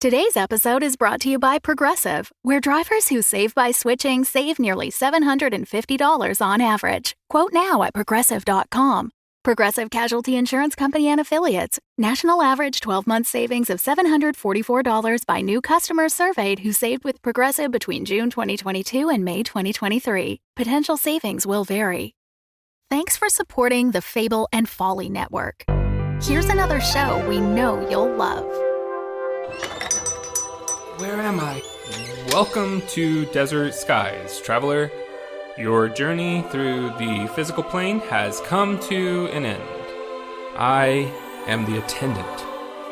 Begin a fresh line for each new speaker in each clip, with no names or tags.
Today's episode is brought to you by Progressive, where drivers who save by switching save nearly $750 on average. Quote now at Progressive.com. Progressive Casualty Insurance Company and Affiliates. National average 12-month savings of $744 by new customers surveyed who saved with Progressive between June 2022 and May 2023. Potential savings will vary. Thanks for supporting the Fable and Folly Network. Here's another show we know you'll love.
Where am I? Welcome to Desert Skies, traveler. Your journey through the physical plane has come to an end. I am the attendant.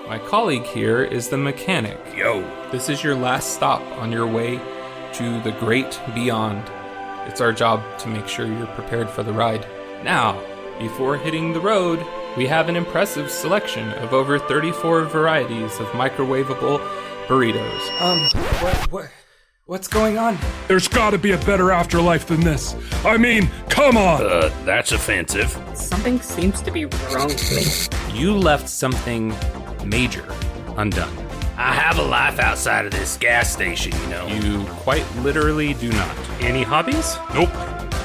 My colleague here is the mechanic.
Yo.
This is your last stop on your way to the great beyond. It's our job to make sure you're prepared for the ride. Now, before hitting the road, we have an impressive selection of over 34 varieties of microwavable burritos. What's going on?
There's gotta be a better afterlife than this. I mean, come on!
That's offensive.
Something seems to be wrong with me.
You left something major undone.
I have a life outside of this gas station, you know.
You quite literally do not.
Any hobbies?
Nope.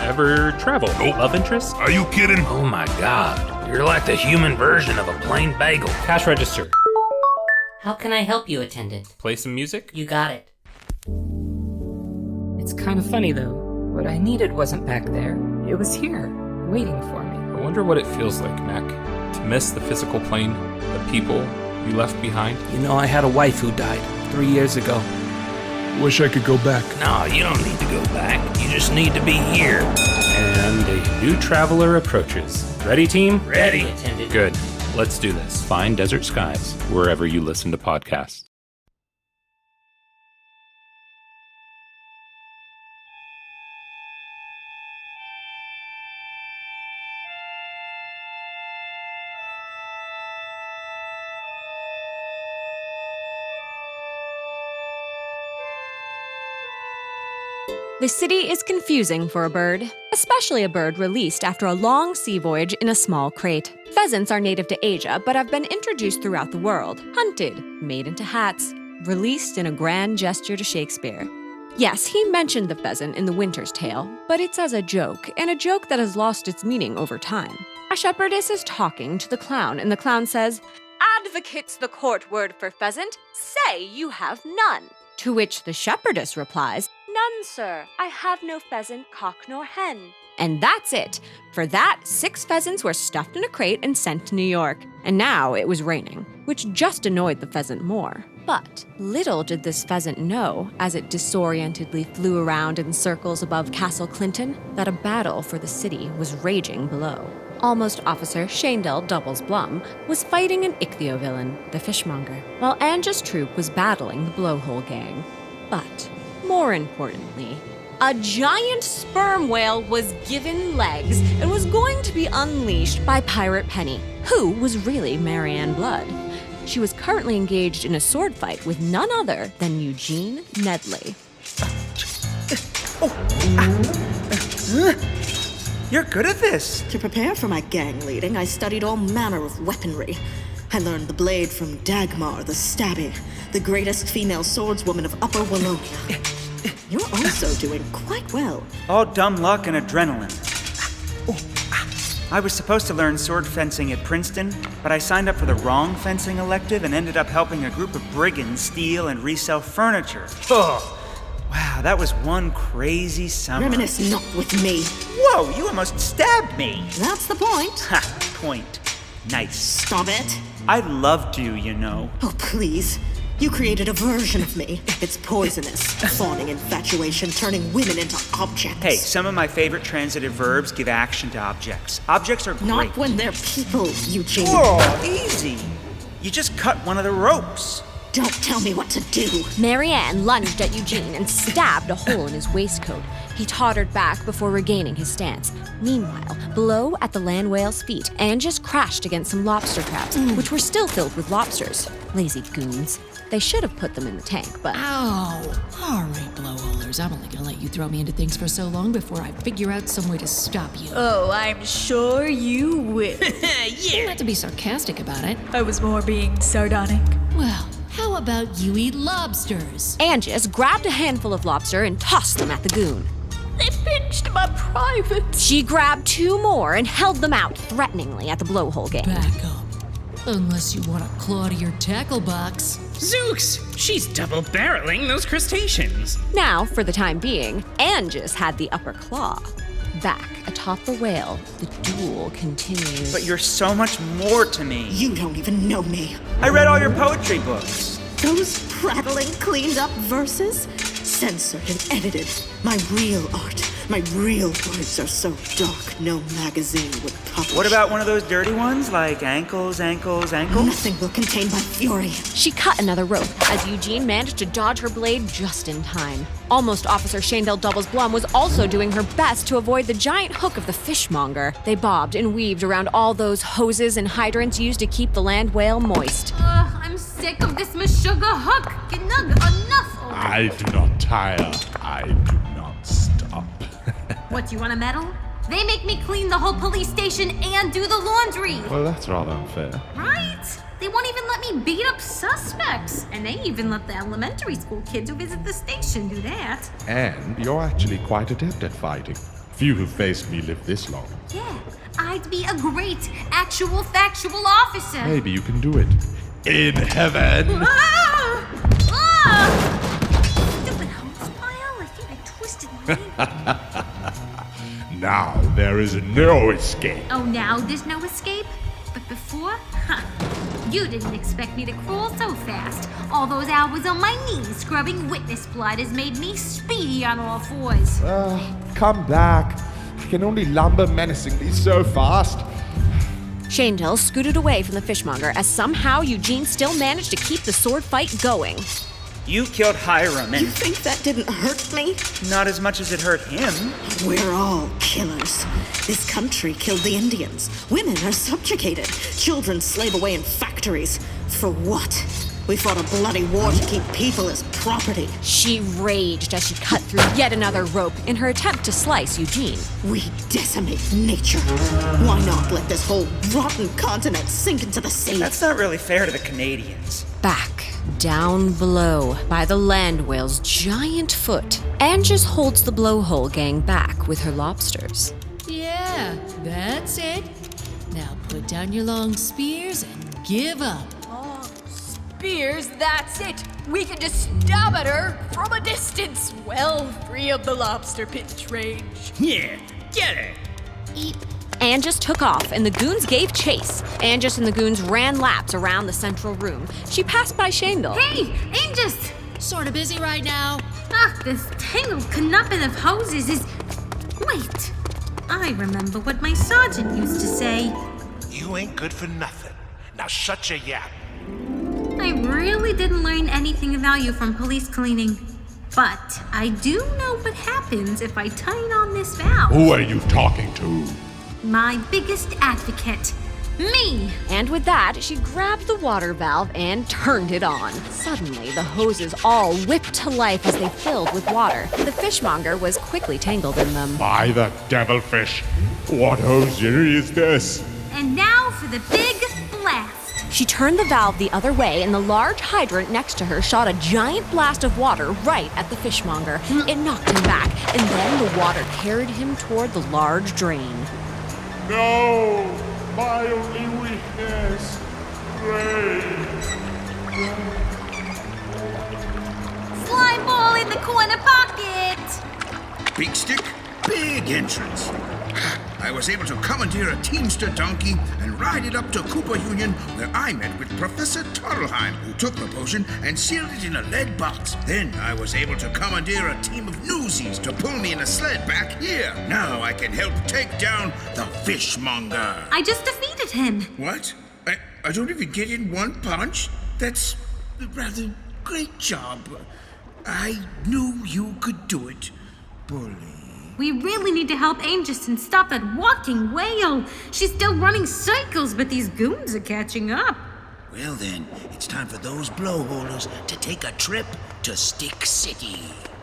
Ever travel?
Nope.
Love interest?
Are you kidding?
Oh my god. You're like the human version of a plain bagel.
Cash register.
How can I help you, attendant?
Play some music?
You got it.
It's kind of funny, though. What I needed wasn't back there. It was here, waiting for me.
I wonder what it feels like, Mac, to miss the physical plane, the people you left behind.
You know, I had a wife who died 3 years ago.
Wish I could go back.
No, you don't need to go back. You just need to be here.
And a new traveler approaches. Ready, team?
Ready.
Attendant.
Good. Let's do this.
Find Desert Skies wherever you listen to podcasts.
The city is confusing for a bird, especially a bird released after a long sea voyage in a small crate. Pheasants are native to Asia, but have been introduced throughout the world, hunted, made into hats, released in a grand gesture to Shakespeare. Yes, he mentioned the pheasant in The Winter's Tale, but it's as a joke, and a joke that has lost its meaning over time. A shepherdess is talking to the clown, and the clown says, "Advocate's the court word for pheasant. Say you have none." To which the shepherdess replies, "None, sir. I have no pheasant, cock, nor hen." And that's it. For that, 6 pheasants were stuffed in a crate and sent to New York. And now it was raining, which just annoyed the pheasant more. But little did this pheasant know, as it disorientedly flew around in circles above Castle Clinton, that a battle for the city was raging below. Almost Officer Shaindel Doubles Blum was fighting an ichthyovillain, the fishmonger, while Anjus' troop was battling the blowhole gang. But more importantly, a giant sperm whale was given legs and was going to be unleashed by Pirate Penny, who was really Marianne Blood. She was currently engaged in a sword fight with none other than Eugene Nedley.
You're good at this.
To prepare for my gang leading, I studied all manner of weaponry. I learned the blade from Dagmar the Stabby, the greatest female swordswoman of Upper Wallonia. You're also doing quite well.
All dumb luck and adrenaline. I was supposed to learn sword fencing at Princeton, but I signed up for the wrong fencing elective and ended up helping a group of brigands steal and resell furniture. Oh, wow, that was one crazy summer.
Reminisce not with me.
Whoa, you almost stabbed me.
That's the point.
Ha, point. Nice.
Stop it.
I loved you, you know.
Oh, please. You created a version of me. It's poisonous. Fawning infatuation, turning women into objects.
Hey, some of my favorite transitive verbs give action to objects. Objects are great.
Not when they're people, Eugene.
Whoa, easy. You just cut one of the ropes.
Don't tell me what to do.
Marianne lunged at Eugene and stabbed a hole in his waistcoat. He tottered back before regaining his stance. Meanwhile, below at the land whale's feet, Anjus crashed against some lobster traps, which were still filled with lobsters. Lazy goons. They should have put them in the tank, but...
Ow! All right, blowholers, I'm only gonna let you throw me into things for so long before I figure out some way to stop you.
Oh, I'm sure you will.
Yeah! Not to be sarcastic about it.
I was more being sardonic.
Well, how about you eat lobsters?
Anjus grabbed a handful of lobster and tossed them at the goon.
They pinched my private.
She grabbed 2 more and held them out threateningly at the blowhole gang.
Back up. Unless you want to claw to your tackle box.
Zooks! She's double-barreling those crustaceans.
Now, for the time being, Anjus had the upper claw. Back atop the whale, the duel continues.
But you're so much more to me.
You don't even know me.
I read all your poetry books.
Those prattling, cleaned-up verses? Censored and edited. My real art, my real words are so dark no magazine would publish.
What about one of those dirty ones, like ankles?
Nothing will contain my fury.
She cut another rope as Eugene managed to dodge her blade just in time. Almost Officer Shaindel Doubles Blum was also doing her best to avoid the giant hook of the fishmonger. They bobbed and weaved around all those hoses and hydrants used to keep the land whale moist.
I'm sick of this Meshuggah hook. Enough.
I do not tire. I do not stop.
What, you want a medal? They make me clean the whole police station and do the laundry.
Well, that's rather unfair.
Right? They won't even let me beat up suspects. And they even let the elementary school kids who visit the station do that.
And you're actually quite adept at fighting. Few who faced me live this long.
Yeah, I'd be a great, actual, factual officer.
Maybe you can do it. In heaven!
Stupid hose pile. I think I twisted my
Now there is no escape.
Oh, now there's no escape? But before? You didn't expect me to crawl so fast. All those hours on my knees scrubbing witness blood has made me speedy on all fours.
Come back. You can only lumber menacingly so fast.
Shaindel scooted away from the fishmonger as somehow Eugene still managed to keep the sword fight going.
You killed Hiram, and
You think that didn't hurt me?
not as much as it hurt him.
We're all killers. This country killed the Indians. Women are subjugated. Children slave away in factories. For what? We fought a bloody war to keep people as property.
She raged as she cut through yet another rope in her attempt to slice Eugene.
We decimate nature. Why not let this whole rotten continent sink into the sea?
That's not really fair to the Canadians.
Back, down below, by the land whale's giant foot, Anjus holds the blowhole gang back with her lobsters.
Yeah, that's it. Now put down your long spears and give up.
Spears, that's it. We can just stab at her from a distance, well free of the lobster pinch range.
Yeah, get it.
Eep. Anjus took off, and the goons gave chase. Anjus and the goons ran laps around the central room. She passed by Shaindel.
Hey, Anjus!
Sort of busy right now.
This tangled knuppet of hoses is... Wait. I remember what my sergeant used to say.
You ain't good for nothing. Now shut your yap.
I really didn't learn anything of value from police cleaning. But I do know what happens if I tighten on this valve.
Who are you talking to?
My biggest advocate. Me!
And with that, she grabbed the water valve and turned it on. Suddenly, the hoses all whipped to life as they filled with water. The fishmonger was quickly tangled in them.
By the devilfish! What hosiery is this?
And now for the big blast.
She turned the valve the other way, and the large hydrant next to her shot a giant blast of water right at the fishmonger. It knocked him back, and then the water carried him toward the large drain.
No! My only weakness! Rain!
Slime ball in the corner pocket!
Big stick, big entrance. I was able to commandeer a teamster donkey and ride it up to Cooper Union, where I met with Professor Tuttlheim, who took the potion and sealed it in a lead box. Then I was able to commandeer a team of newsies to pull me in a sled back here. Now I can help take down the fishmonger.
I just defeated him.
What? I don't even get in one punch? That's a rather great job. I knew you could do it, bully.
We really need to help Anjus and stop that walking whale. She's still running circles, but these goons are catching up.
Well then, it's time for those blowholders to take a trip to Stick City.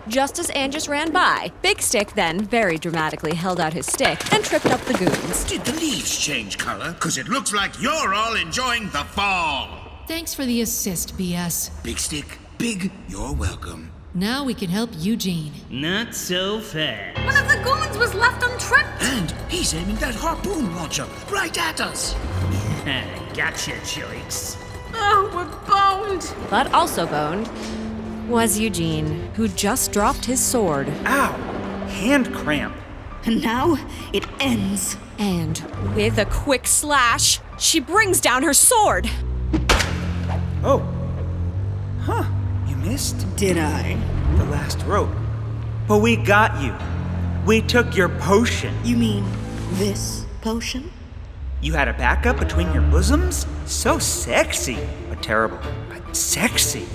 Just as Anjus ran by, Big Stick then very dramatically held out his stick and tripped up the goons.
Did the leaves change color? 'Cause it looks like you're all enjoying the fall.
Thanks for the assist, BS.
Big stick, big, you're welcome.
Now we can help Eugene.
Not so fast.
One of the goons was left untripped.
And he's aiming that harpoon launcher right at us.
Gotcha, Joyks.
Oh, we're boned.
But also boned was Eugene, who just dropped his sword.
Ow! Hand cramp.
And now it ends.
And with a quick slash, she brings down her sword.
Oh. Huh. You missed?
Did I?
The last rope. But we got you. We took your potion.
You mean this potion?
You had a backup between your bosoms? So sexy. But terrible. But sexy.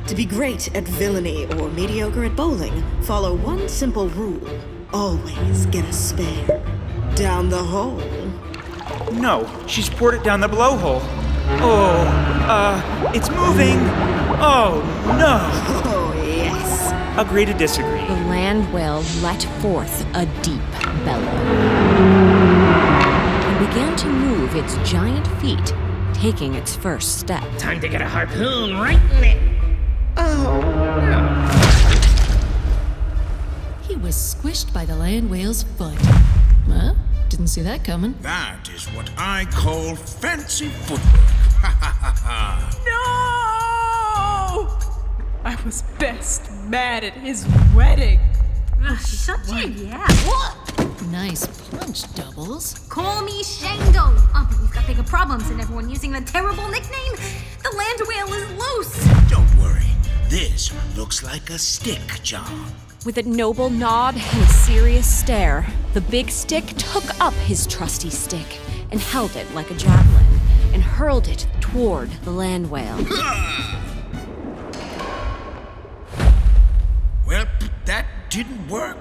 To be great at villainy or mediocre at bowling, follow one simple rule. Always get a spare. Down the hole.
No, she's poured it down the blowhole. Oh, it's moving. Oh, no.
Oh, yes.
Agree to disagree.
The land whale let forth a deep bellow and began to move its giant feet, taking its first step.
Time to get a harpoon right in it.
He was squished by the land whale's foot. Huh? Didn't see that coming.
That is what I call fancy footwork. Ha ha ha ha.
No! I was best mad at his wedding.
Shut your yeah.
Nice punch, Doubles.
Call me Shaindel. We've got bigger problems than everyone using the terrible nickname. The land whale is loose.
Don't worry. This looks like a stick job.
With a noble nod and a serious stare, the big stick took up his trusty stick and held it like a javelin and hurled it toward the land whale.
Well, that didn't work.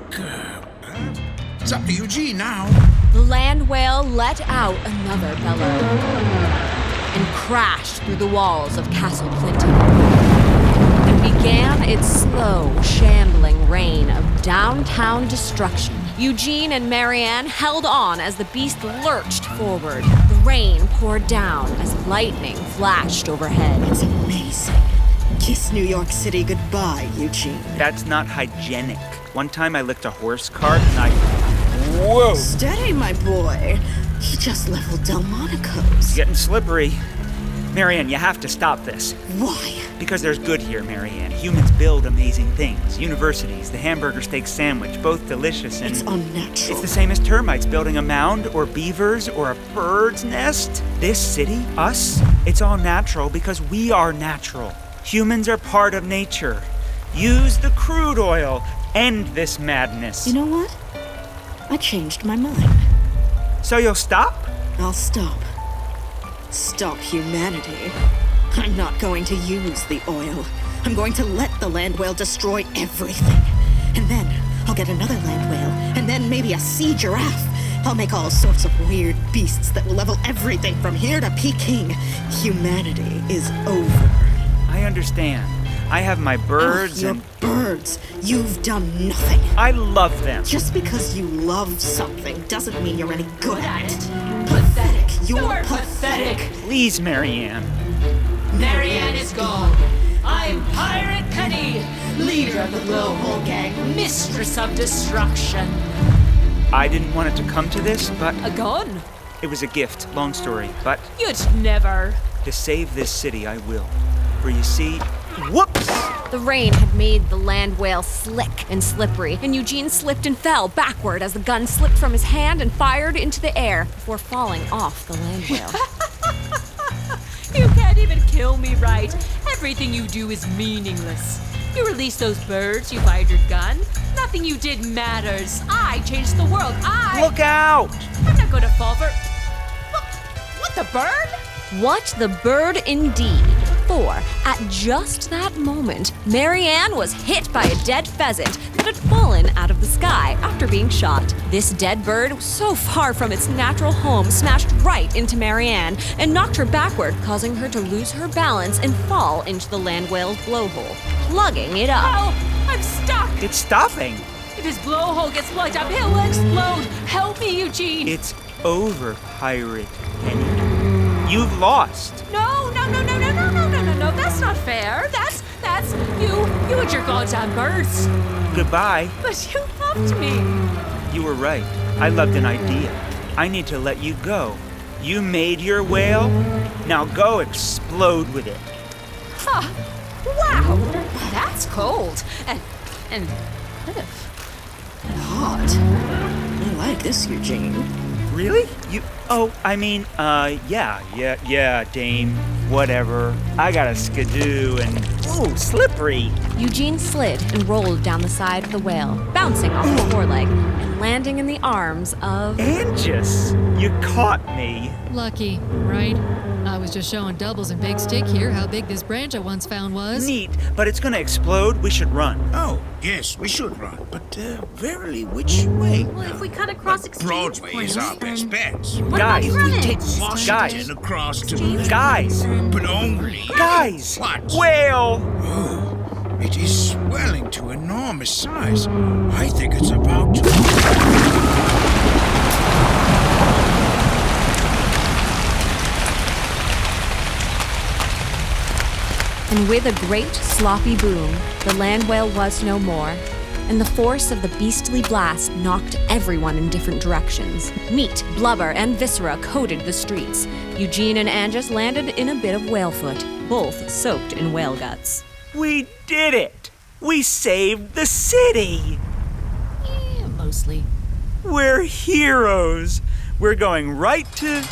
It's up to Eugene now.
The land whale let out another bellow and crashed through the walls of Castle Clinton and began its slow, shambling reign of downtown destruction. Eugene and Marianne held on as the beast lurched forward. The rain poured down as lightning flashed overhead.
It's amazing. Kiss New York City goodbye, Eugene.
That's not hygienic. One time I licked a horse cart and Whoa!
Steady, my boy. He just leveled Delmonico's.
It's getting slippery. Marianne, you have to stop this.
Why?
Because there's good here, Marianne. Humans build amazing things. Universities, the hamburger steak sandwich, both delicious and...
It's unnatural.
It's the same as termites building a mound, or beavers, or a bird's nest. This city, us, it's all natural because we are natural. Humans are part of nature. Use the crude oil. End this madness.
You know what? I changed my mind.
So you'll stop?
I'll stop. Stop humanity. I'm not going to use the oil. I'm going to let the land whale destroy everything. And then I'll get another land whale, and then maybe a sea giraffe. I'll make all sorts of weird beasts that will level everything from here to Peking. Humanity is over.
I understand. I have my birds
your birds. You've done nothing.
I love them.
Just because you love something doesn't mean you're any good at it. Pathetic. You're pathetic.
Please, Marianne.
Marianne is gone. I'm Pirate Penny, leader of the Blowhole Gang, mistress of destruction.
I didn't want it to come to this, but...
A gun?
It was a gift. Long story, but...
You'd never.
To save this city, I will. For you see... Whoops!
The rain had made the land whale slick and slippery, and Eugene slipped and fell backward as the gun slipped from his hand and fired into the air before falling off the land whale.
You can't even kill me right. Everything you do is meaningless. You released those birds, you fired your gun. Nothing you did matters. I changed the world.
Look out!
I'm not going to fall for... What, the bird?
What the bird indeed. For, at just that moment, Marianne was hit by a dead pheasant that had fallen out of the sky after being shot. This dead bird, so far from its natural home, smashed right into Marianne and knocked her backward, causing her to lose her balance and fall into the land whale's blowhole, plugging it up.
Help! I'm stuck!
It's stopping!
If this blowhole gets plugged up, it'll explode! Help me, Eugene!
It's over, Pirate Penny. You've lost.
No! That's not fair. That's you and your goddamn birds.
Goodbye.
But you loved me.
You were right. I loved an idea. I need to let you go. You made your whale. Now go explode with it.
Huh. Wow. That's cold. And kind of hot.
I like this, Eugene.
Really? Yeah, dame. Whatever. I got a skidoo and... Ooh, slippery.
Eugene slid and rolled down the side of the whale, bouncing off his foreleg and landing in the arms of...
Anjus, you caught me.
Lucky, right? I was just showing Doubles and Big Stick here how big this branch I once found was.
Neat, but it's gonna explode. We should run.
Oh, yes, we should run. But, verily, which way?
Well, if we cut across exchange
Broadway is our best bet.
Guys,
If we take Washington across to...
Guys!
But only...
Guys!
What?
Whale!
Oh, it is swelling to enormous size. I think it's about to...
And with a great sloppy boom, the land whale was no more, and the force of the beastly blast knocked everyone in different directions. Meat, blubber, and viscera coated the streets. Eugene and Anjus landed in a bit of whale foot, both soaked in whale guts.
We did it! We saved the city!
Yeah, mostly.
We're heroes! We're going right to...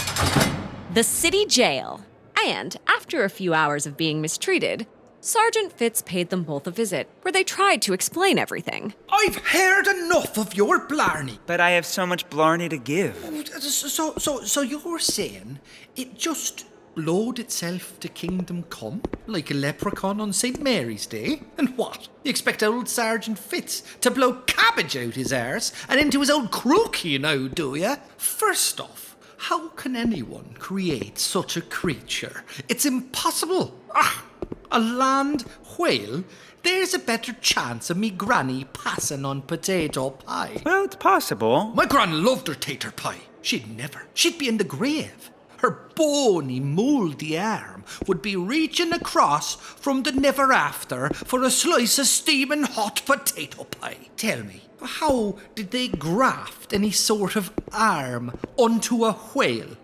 the city jail. And after a few hours of being mistreated, Sergeant Fitz paid them both a visit, where they tried to explain everything.
I've heard enough of your blarney.
But I have so much blarney to give.
So you're saying it just blowed itself to kingdom come, like a leprechaun on St. Mary's Day? And what? You expect old Sergeant Fitz to blow cabbage out his arse and into his old roo-cue now, do ya? First off, how can anyone create such a creature? It's impossible. A land whale? There's a better chance of me granny passing on potato pie.
Well, it's possible.
My gran loved her tater pie. She'd never. She'd be in the grave. Her bony, mouldy arm would be reaching across from the never after for a slice of steaming hot potato pie. Tell me, how did they graft any sort of arm onto a whale?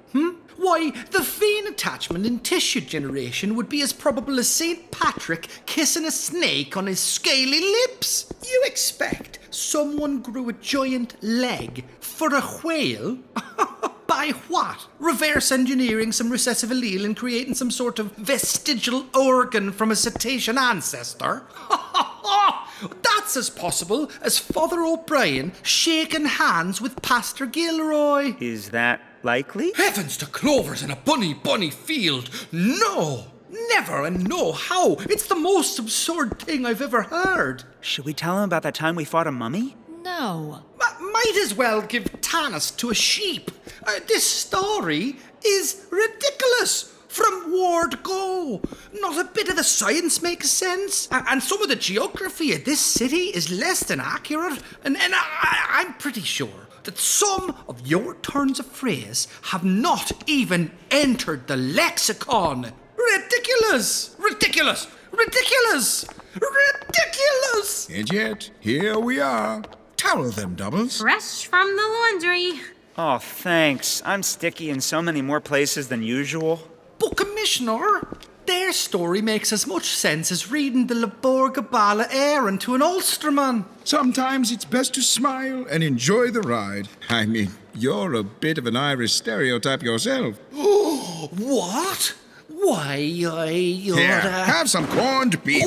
Why, the vein attachment in tissue generation would be as probable as St. Patrick kissing a snake on his scaly lips. You expect someone grew a giant leg for a whale? By what? Reverse engineering some recessive allele and creating some sort of vestigial organ from a cetacean ancestor? That's as possible as Father O'Brien shaking hands with Pastor Gilroy.
Is that likely?
Heavens to clovers in a bunny field. No! Never and no how. It's the most absurd thing I've ever heard.
Should we tell him about that time we fought a mummy?
No.
Might as well give Tanis to a sheep. This story is ridiculous. From Ward Go. Not a bit of the science makes sense. And some of the geography of this city is less than accurate. And I'm pretty sure that some of your turns of phrase have not even entered the lexicon. Ridiculous! Ridiculous! Ridiculous! Ridiculous!
And yet, here we are. Towel them, Doubles.
Fresh from the laundry.
Oh, thanks. I'm sticky in so many more places than usual.
But Commissioner, their story makes as much sense as reading the Laborgabala errand to an Ulsterman.
Sometimes it's best to smile and enjoy the ride. I mean, you're a bit of an Irish stereotype yourself.
What? Why, you're...
Here, have some corned beef.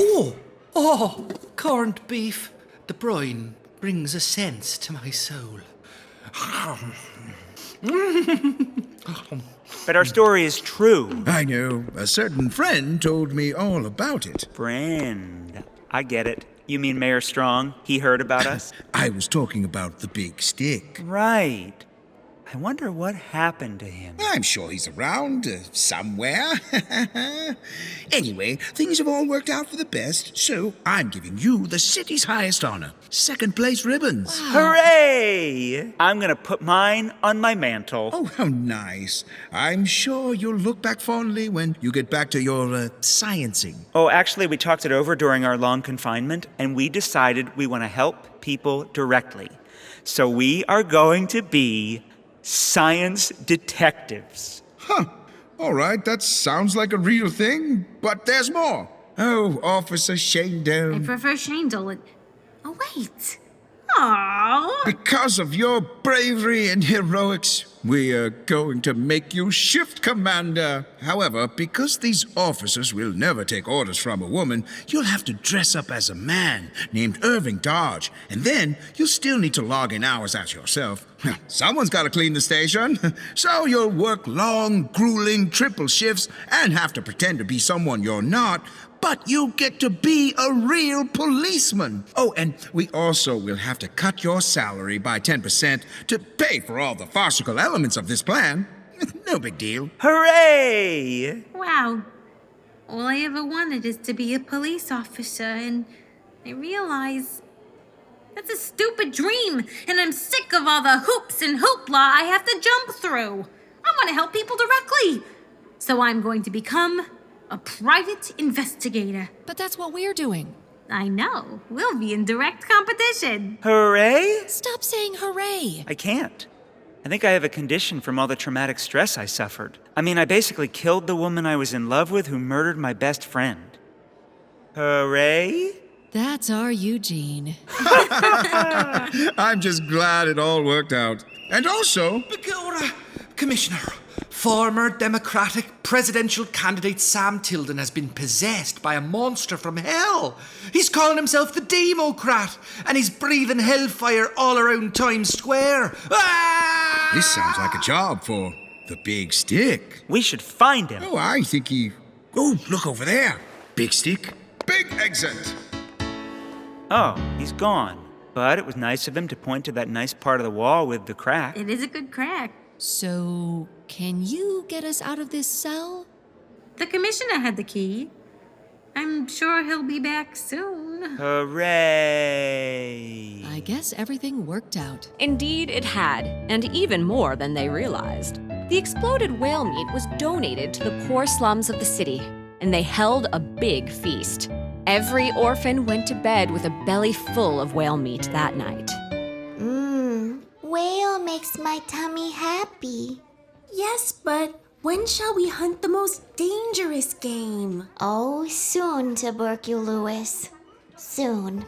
Oh, corned beef. The brine brings a sense to my soul.
But our story is true.
I know. A certain friend told me all about it.
Friend. I get it. You mean Mayor Strong? He heard about us?
I was talking about the big stick.
Right. I wonder what happened to him.
I'm sure he's around somewhere. Anyway, things have all worked out for the best, so I'm giving you the city's highest honor, second place ribbons.
Wow. Hooray! I'm gonna put mine on my mantle.
Oh, how nice. I'm sure you'll look back fondly when you get back to your sciencing.
Oh, actually, we talked it over during our long confinement, and we decided we want to help people directly. So we are going to be science detectives.
Huh. All right, that sounds like a real thing, but there's more. Oh, Officer Shaindel.
I prefer Shaindel. Oh, wait. Aww.
Because of your bravery and heroics, we are going to make you shift commander. However, because these officers will never take orders from a woman, you'll have to dress up as a man named Irving Dodge, and then you'll still need to log in hours as yourself. Someone's got to clean the station, so you'll work long, grueling triple shifts and have to pretend to be someone you're not, but you'll get to be a real policeman. Oh, and we also will have to cut your salary by 10% to pay for all the farcical elements of this plan. No big deal.
Hooray!
Wow. All I ever wanted is to be a police officer, and I realize that's a stupid dream, and I'm sick of all the hoops and hoopla I have to jump through. I want to help people directly. So I'm going to become a private investigator.
But that's what we're doing.
I know. We'll be in direct competition.
Hooray?
Stop saying hooray.
I can't. I think I have a condition from all the traumatic stress I suffered. I mean, I basically killed the woman I was in love with who murdered my best friend. Hooray?
That's our Eugene.
I'm just glad it all worked out. And also...
Commissioner, former Democratic presidential candidate Sam Tilden has been possessed by a monster from hell. He's calling himself the Democrat, and he's breathing hellfire all around Times Square. Ah!
This sounds like a job for the Big Stick.
We should find him.
Oh, I think he... Oh, look over there. Big Stick. Big exit.
Oh, he's gone. But it was nice of him to point to that nice part of the wall with the crack.
It is a good crack.
So, can you get us out of this cell?
The commissioner had the key. I'm sure he'll be back soon.
Hooray!
I guess everything worked out.
Indeed, it had, and even more than they realized. The exploded whale meat was donated to the poor slums of the city, and they held a big feast. Every orphan went to bed with a belly full of whale meat that night.
Whale makes my tummy happy.
Yes, but when shall we hunt the most dangerous game?
Oh, soon, tuberculous. Soon.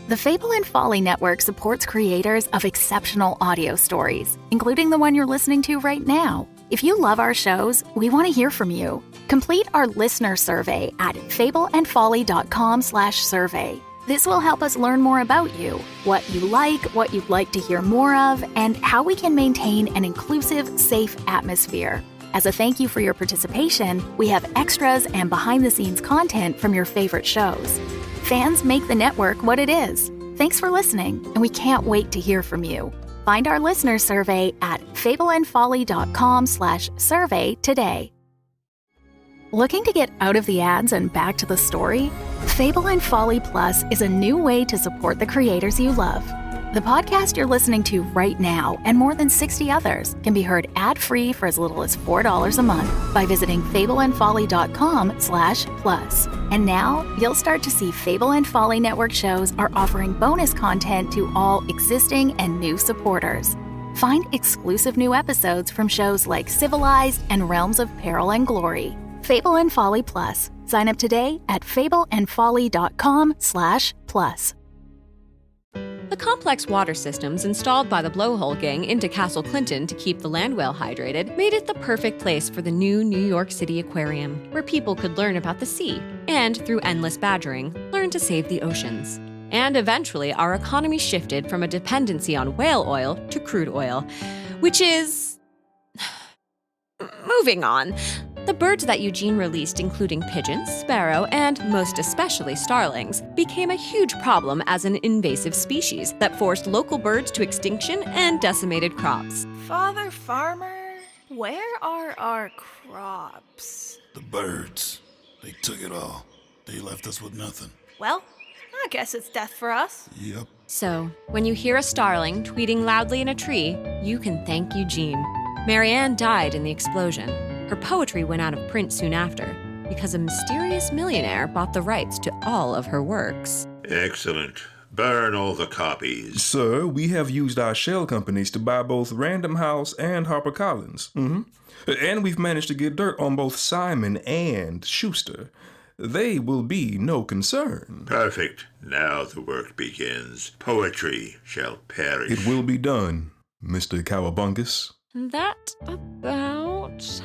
The Fable and Folly Network supports creators of exceptional audio stories, including the one you're listening to right now. If you love our shows, we want to hear from you. Complete our listener survey at fableandfolly.com/survey. This will help us learn more about you, what you like, what you'd like to hear more of, and how we can maintain an inclusive, safe atmosphere. As a thank you for your participation, we have extras and behind-the-scenes content from your favorite shows. Fans make the network what it is. Thanks for listening, and we can't wait to hear from you. Find our listener survey at fableandfolly.com/survey today. Looking to get out of the ads and back to the story? Fable and Folly Plus is a new way to support the creators you love. The podcast you're listening to right now and more than 60 others can be heard ad-free for as little as $4 a month by visiting fableandfolly.com/plus. And now you'll start to see Fable and Folly Network shows are offering bonus content to all existing and new supporters. Find exclusive new episodes from shows like Civilized and Realms of Peril and Glory. Fable and Folly Plus. Sign up today at fableandfolly.com/plus.
The complex water systems installed by the Blowhole Gang into Castle Clinton to keep the land whale hydrated made it the perfect place for the new New York City Aquarium, where people could learn about the sea and, through endless badgering, learn to save the oceans. And eventually, our economy shifted from a dependency on whale oil to crude oil, which is... Moving on. The birds that Eugene released, including pigeons, sparrow, and most especially starlings, became a huge problem as an invasive species that forced local birds to extinction and decimated crops.
Father Farmer, where are our crops?
The birds. They took it all. They left us with nothing.
Well, I guess it's death for us.
Yep.
So, when you hear a starling tweeting loudly in a tree, you can thank Eugene. Marianne died in the explosion. Her poetry went out of print soon after, because a mysterious millionaire bought the rights to all of her works.
Excellent. Burn all the copies.
Sir, we have used our shell companies to buy both Random House and HarperCollins. And we've managed to get dirt on both Simon and Schuster. They will be no concern.
Perfect. Now the work begins. Poetry shall perish.
It will be done, Mr. Cowabungus.
That about...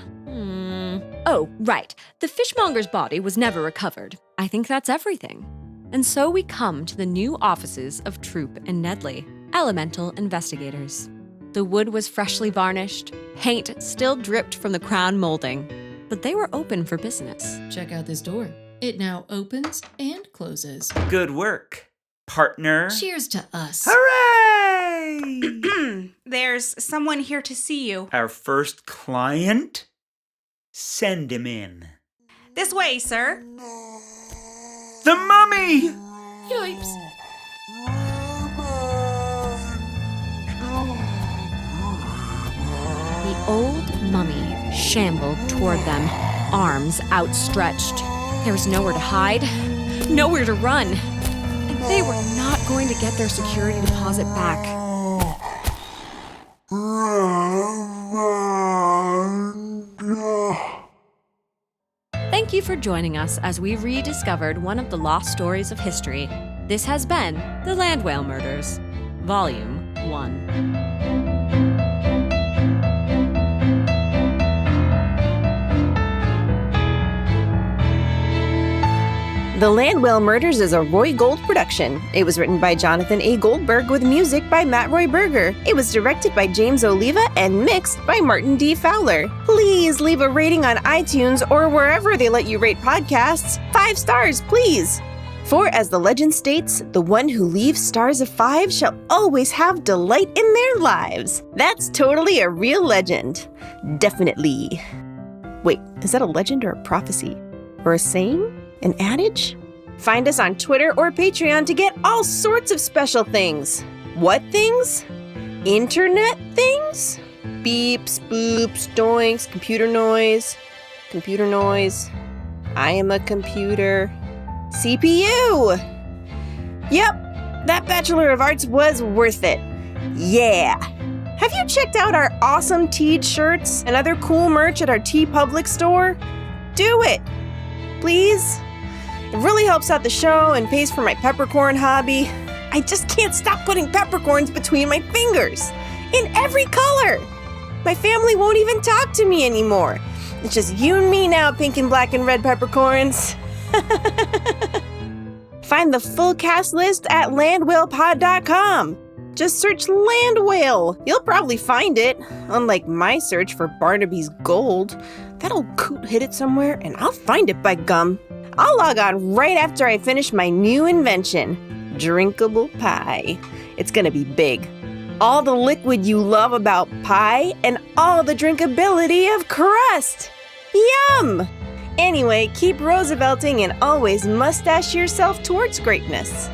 Oh, right. The fishmonger's body was never recovered. I think that's everything. And so we come to the new offices of Troop and Nedley, elemental investigators. The wood was freshly varnished, paint still dripped from the crown molding, but they were open for business.
Check out this door. It now opens and closes.
Good work, partner.
Cheers to us.
Hooray! There's someone here to see you.
Our first client? Send him in.
This way, sir.
The mummy!
Yipes.
The old mummy shambled toward them, arms outstretched. There was nowhere to hide, nowhere to run, and they were not going to get their security deposit back. Thank you for joining us as we rediscovered one of the lost stories of history. This has been The Land Whale Murders, Volume 1.
The Land Whale Murders is a Roy Gold production. It was written by Jonathan A. Goldberg with music by Matt Roy Berger. It was directed by James Oliva and mixed by Martin D. Fowler. Please leave a rating on iTunes or wherever they let you rate podcasts. 5 stars, please. For as the legend states, the one who leaves stars of 5 shall always have delight in their lives. That's totally a real legend. Definitely. Wait, is that a legend or a prophecy? Or a saying? An adage? Find us on Twitter or Patreon to get all sorts of special things. What things? Internet things? Beeps, boops, doinks, computer noise. Computer noise. I am a computer. CPU! Yep, that Bachelor of Arts was worth it. Yeah! Have you checked out our awesome Teed shirts and other cool merch at our TeePublic store? Do it! Please? It really helps out the show and pays for my peppercorn hobby. I just can't stop putting peppercorns between my fingers. In every color! My family won't even talk to me anymore. It's just you and me now, pink and black and red peppercorns. Find the full cast list at landwhalepod.com. Just search Land Whale. You'll probably find it. Unlike my search for Barnaby's gold. That old coot hid it somewhere, and I'll find it by gum. I'll log on right after I finish my new invention, drinkable pie. It's gonna be big. All the liquid you love about pie and all the drinkability of crust. Yum! Anyway, keep Roosevelting and always mustache yourself towards greatness.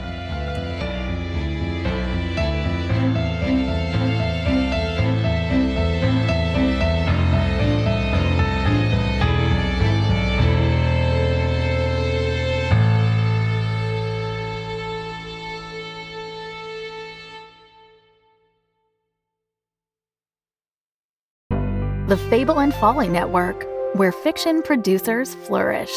The Fable and Folly Network, where fiction producers flourish.